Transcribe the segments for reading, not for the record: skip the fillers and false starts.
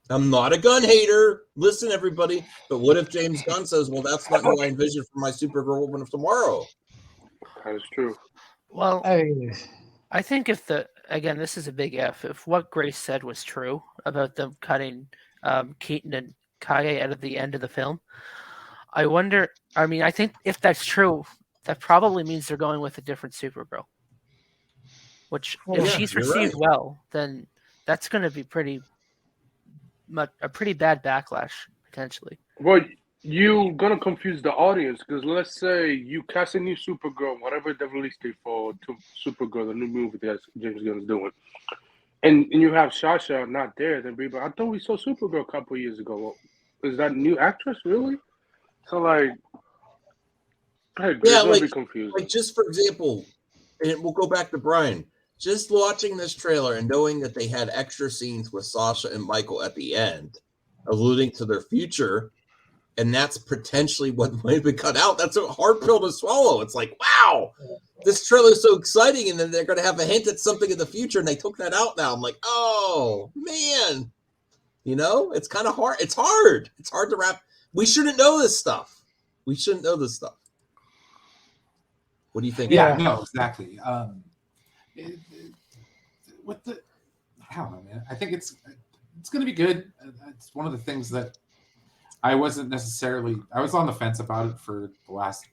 I'm not a gun hater. Listen, everybody. But what if James Gunn says, well, that's not who I envision for my Supergirl Woman of Tomorrow? That is true. Well, I I think if again, this is a big if what Grace said was true about them cutting Keaton and Kage out of the end of the film, I wonder. I mean, I think if that's true, that probably means they're going with a different Supergirl. Which, if Yeah, she's you're right. received well, then that's going to be a pretty bad backlash potentially. Well, you gonna confuse the audience because let's say you cast a new Supergirl, whatever the release date for to Supergirl, the new movie that James Gunn's doing, and you have Sasha not there, then people, I thought we saw Supergirl a couple years ago. Well, is that new actress really? So like, I agree. Yeah, It's gonna be confusing. just for example, and we'll go back to Brian. Just watching this trailer and knowing that they had extra scenes with Sasha and Michael at the end, alluding to their future, and that's potentially what might be cut out. That's a hard pill to swallow. It's like, wow, this trailer is so exciting, and then they're going to have a hint at something in the future, and they took that out now. I'm like, oh man, it's kind of hard. It's hard. It's hard to wrap. We shouldn't know this stuff. We shouldn't know this stuff. What do you think? Yeah, no, exactly. With the, I don't know, man. I think it's going to be good. It's one of the things that I wasn't necessarily. I was on the fence about it for the last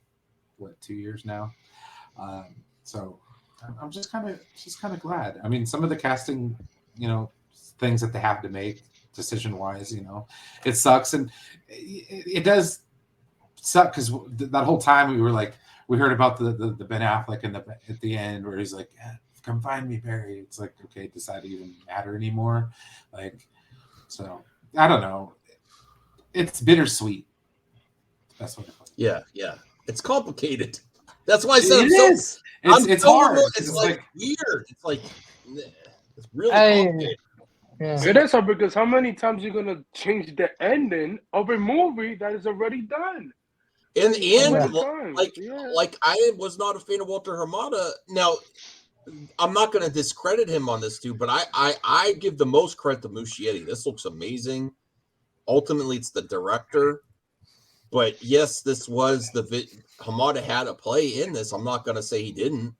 2 years now. So I'm just kind of glad. I mean, some of the casting, things that they have to make decision wise, it sucks, and it does suck because that whole time we heard about the Ben Affleck at the end where he's like, come find me, Barry. It's like, okay, does that even matter anymore? So I don't know. It's bittersweet. That's what it was. Yeah. It's complicated. That's why I said it's hard. It's like weird. It's like it's really complicated. Yeah. It is hard because how many times you're gonna change the ending of a movie that is already done? In the end, Yeah. like I was not a fan of Walter Hamada. Now, I'm not going to discredit him on this too, but I give the most credit to Muschietti. This looks amazing. Ultimately, it's the director. But yes, this was Hamada had a play in this. I'm not going to say he didn't.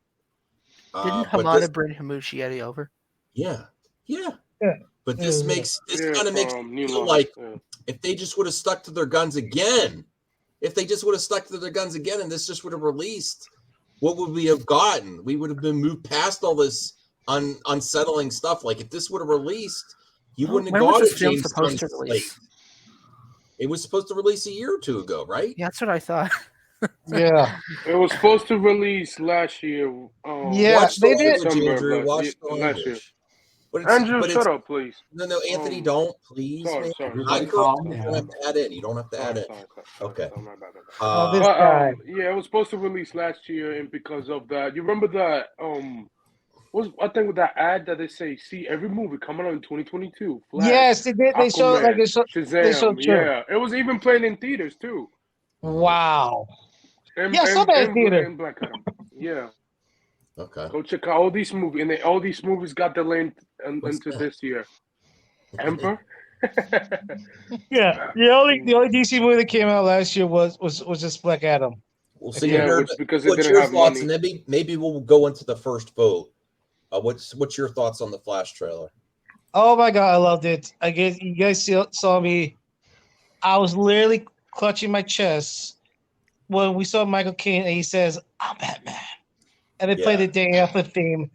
Didn't Hamada bring Muschietti over? Yeah. But this kind of makes me feel like if they just would have stuck to their guns again, and this just would have released, what would we have gotten? We would have been moved past all this unsettling stuff. Like if this would have released, you wouldn't have got it. James Gunn slate. It was supposed to release a year or two ago, right? Yeah, that's what I thought. Yeah, it was supposed to release last year. They did. Andrew, watch the last year. Andrew, shut up, please. No, Anthony, don't, please. Sorry. You don't have to add in. You don't have to add in. Okay. Yeah, it was supposed to release last year, and because of that, you remember that? I think with that ad that they say, see every movie coming out in 2022. Flash, yes, they did. They showed Shazam. They showed yeah, it was even playing in theaters too. Wow. And, I saw that in theater. And Black Adam. Yeah. Okay. Go check out all these movies, and all these movies got delayed into this year. Emperor. Yeah, the only DC movie that came out last year was just Black Adam. We'll see. Because it what's didn't your have thoughts? money. And then maybe we'll go into the first vote. What's your thoughts on the Flash trailer? Oh my god, I loved it. I guess you guys saw me. I was literally clutching my chest when we saw Michael Caine and he says, "I'm Batman," and they played the Day After theme.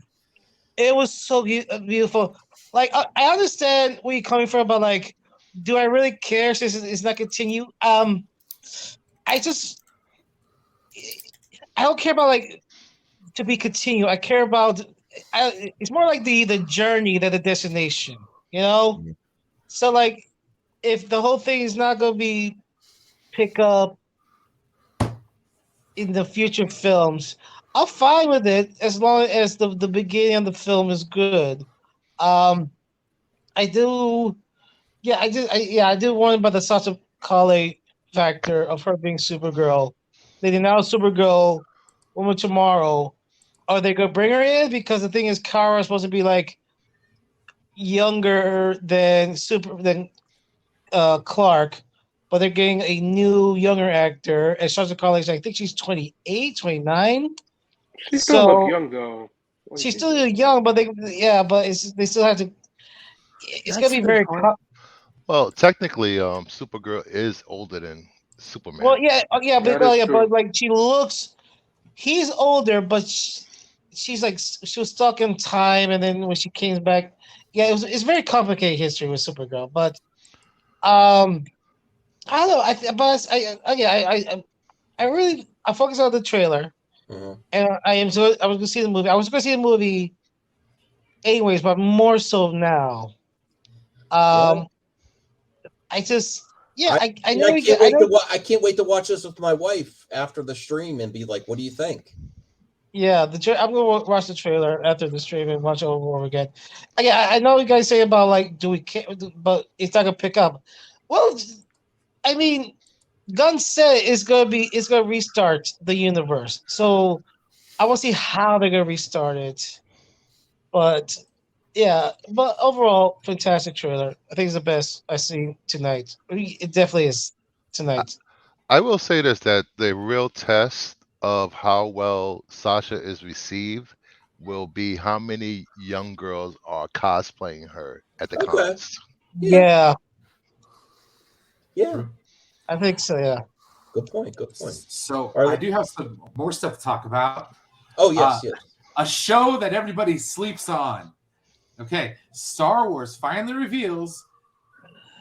It was so beautiful. Like I understand where you're coming from, but like, do I really care since it's not continue? I don't care about like to be continued. I care about. It's more like the journey than the destination, Mm-hmm. So like, if the whole thing is not going to be pick up in the future films, I'm fine with it as long as the beginning of the film is good. I do worry about the Sasha Calle factor of her being Supergirl. They did now Supergirl, Woman Tomorrow. Are they gonna bring her in? Because the thing is, Kara is supposed to be like younger than Clark, but they're getting a new younger actor. And Sasha Calle, I think she's 28, 29. She still look So young though. she's still young, but they still have to. It's gonna That's be a good very. point. Well, technically, Supergirl is older than Superman. Well, yeah, That is true. but like she looks. He's older, but she's like she was stuck in time, and then when she came back, it's very complicated history with Supergirl. But I don't know. I focus on the trailer, and I was gonna see the movie. I was gonna see the movie, anyways, but more so now. I just. Yeah, I know. I can't wait to watch this with my wife after the stream and be like, "What do you think?" Yeah, I'm gonna watch the trailer after the stream and watch it over again. I know you guys say about like, but it's not gonna pick up. Well, I mean, Gunn said it's gonna restart the universe. So I want to see how they're gonna restart it. But yeah, but overall, fantastic trailer. I think it's the best I've seen tonight. It definitely is tonight. I will say this, that the real test of how well Sasha is received will be how many young girls are cosplaying her at the cons. Yeah. Yeah. I think so, yeah. Good point. So I do have some more stuff to talk about. Oh, yes. A show that everybody sleeps on. Okay, Star Wars finally reveals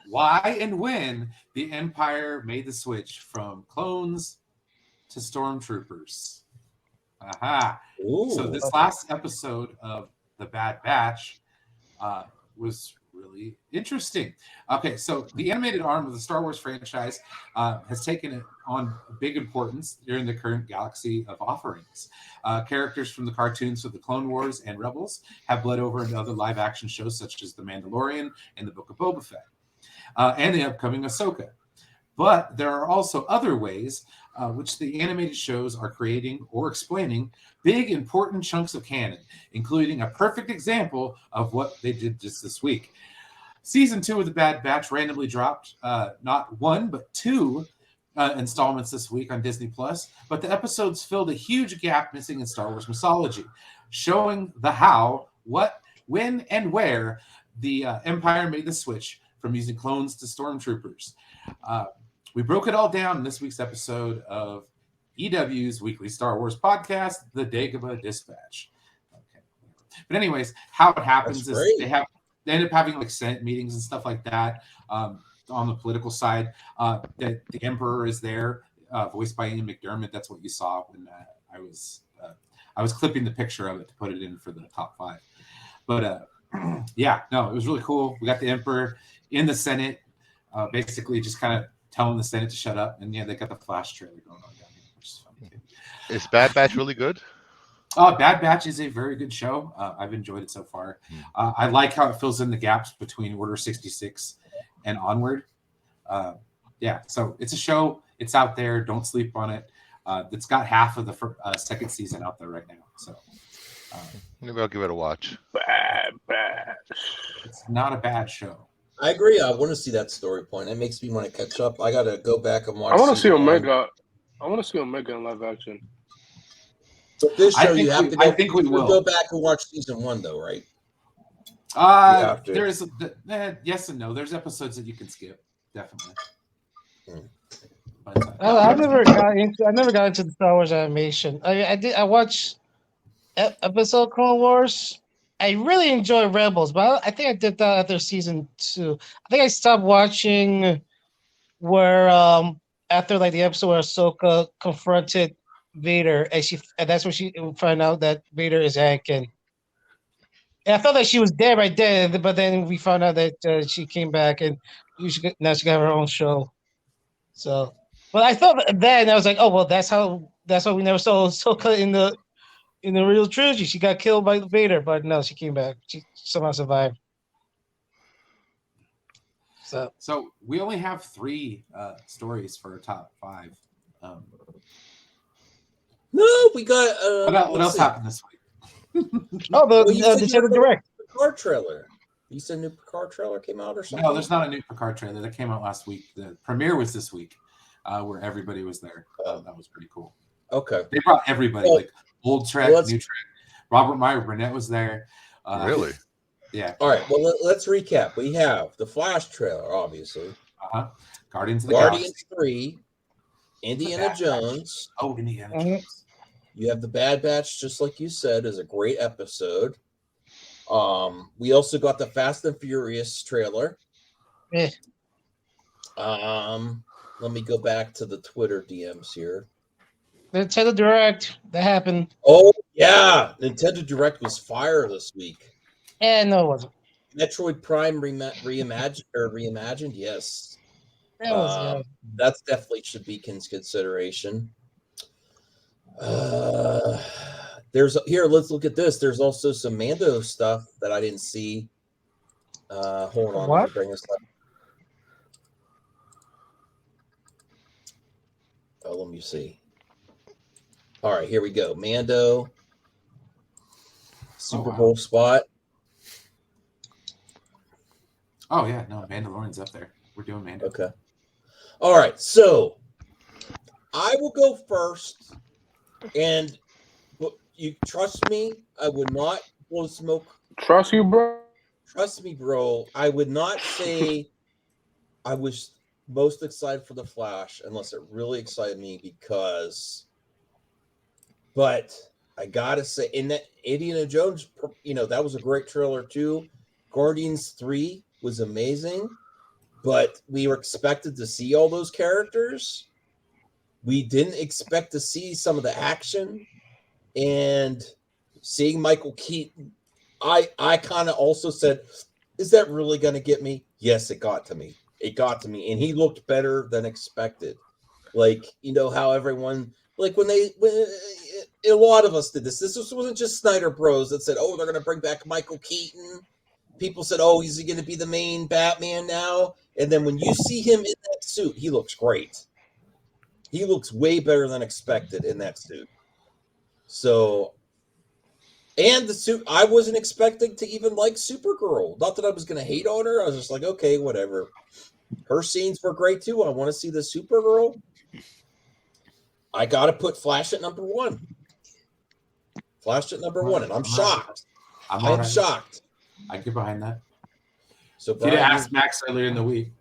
why and when the Empire made the switch from clones to stormtroopers. Aha. Ooh. So this last episode of The Bad Batch was really interesting. Okay, so the animated arm of the Star Wars franchise has taken on big importance during the current galaxy of offerings. Characters from the cartoons of the Clone Wars and Rebels have bled over into other live-action shows such as The Mandalorian and The Book of Boba Fett, and the upcoming Ahsoka. But there are also other ways which the animated shows are creating or explaining big, important chunks of canon, including a perfect example of what they did just this week. Season 2 of The Bad Batch randomly dropped not one, but two installments this week on Disney+, but the episodes filled a huge gap missing in Star Wars mythology, showing the how, what, when, and where the Empire made the switch from using clones to stormtroopers. We broke it all down in this week's episode of EW's weekly Star Wars podcast, The Dagobah Dispatch. Okay. But anyways, how it happens is they end up having like Senate meetings and stuff like that on the political side. The Emperor is there, voiced by Ian McDermott. That's what you saw when I was clipping the picture of it to put it in for the top 5. But yeah, no, it was really cool. We got the Emperor in the Senate, basically just kind of telling the Senate to shut up, and yeah, they got the Flash trailer going on down here, which is funny. Is Bad Batch really good? Bad Batch is a very good show. I've enjoyed it so far. I like how it fills in the gaps between Order 66 and onward. Yeah, so it's a show. It's out there. Don't sleep on it. It's got half of the second season out there right now. So maybe I'll give it a watch. Bad Batch. It's not a bad show. I agree. I want to see that story point. It makes me want to catch up. I got to go back and watch. I want to see season 1. Omega. I want to see Omega in live action. So this show, you have to go. I think we will go back and watch season 1, though, right? There's yes and no. There's episodes that you can skip, definitely. I never got into the Star Wars animation. I watched episode Clone Wars. I really enjoy Rebels, but I think I did that after season 2. I think I stopped watching where after like the episode where Ahsoka confronted Vader, and that's where she found out that Vader is Anakin. And I thought that she was dead right then, but then we found out that she came back, and now she got her own show. So, but I thought then I was like, oh well, that's why we never saw Ahsoka in the real trilogy. She got killed by Vader, but no, she came back. She somehow survived. So we only have 3 stories for our top 5. No, we got. What else happened this week? The trailer direct. The car trailer. You said new Picard trailer came out or something? No, there's not a new Picard trailer that came out last week. The premiere was this week, where everybody was there. That was pretty cool. Okay. They brought everybody, Well, like old Trek, well, new Trek. Robert Meyer Burnett was there. Really? Yeah. All right. Well, let's recap. We have the Flash trailer, obviously. Guardians of the Guardians Galaxy. 3, Indiana Bad Jones. Oh, Indiana Mhm. Jones. You have the Bad Batch, just like you said, is a great episode. We also got the Fast and Furious trailer. Eh. Let me go back to the Twitter DMs here. Nintendo Direct, that happened. Oh yeah, Nintendo Direct was fire this week. No, it wasn't. Metroid Prime reimagined. Yes, That was that's definitely should be consideration. There's here. Let's look at this. There's also some Mando stuff that I didn't see. Hold on, let What? me bring this up. Oh, let me see. All right, here we go. Mando, Super wow. Bowl spot. Oh yeah, no, Mandalorian's up there. We're doing Mando. Okay. All right, so I will go first, and you trust me. I would not blow smoke. Trust you, bro. Trust me, bro. I would not say I was most excited for the Flash unless it really excited me because. But I gotta say, in that Indiana Jones, that was a great trailer too. Guardians 3 was amazing, but we were expected to see all those characters. We didn't expect to see some of the action, and seeing Michael Keaton, I kind of also said, "Is that really going to get me?" Yes, it got to me. It got to me, and he looked better than expected. Like how everyone. Like when a lot of us did this. This wasn't just Snyder Bros that said, "Oh, they're going to bring back Michael Keaton." People said, "Oh, is he going to be the main Batman now?" And then when you see him in that suit, he looks great. He looks way better than expected in that suit. So, and the suit, I wasn't expecting to even like Supergirl. Not that I was going to hate on her. I was just like, okay, whatever. Her scenes were great too. I want to see the Supergirl. I got to put Flash at number 1. Flash at number 1, and I'm shocked. I am shocked. I get behind that. So If you'd Brian, asked Max earlier in the week,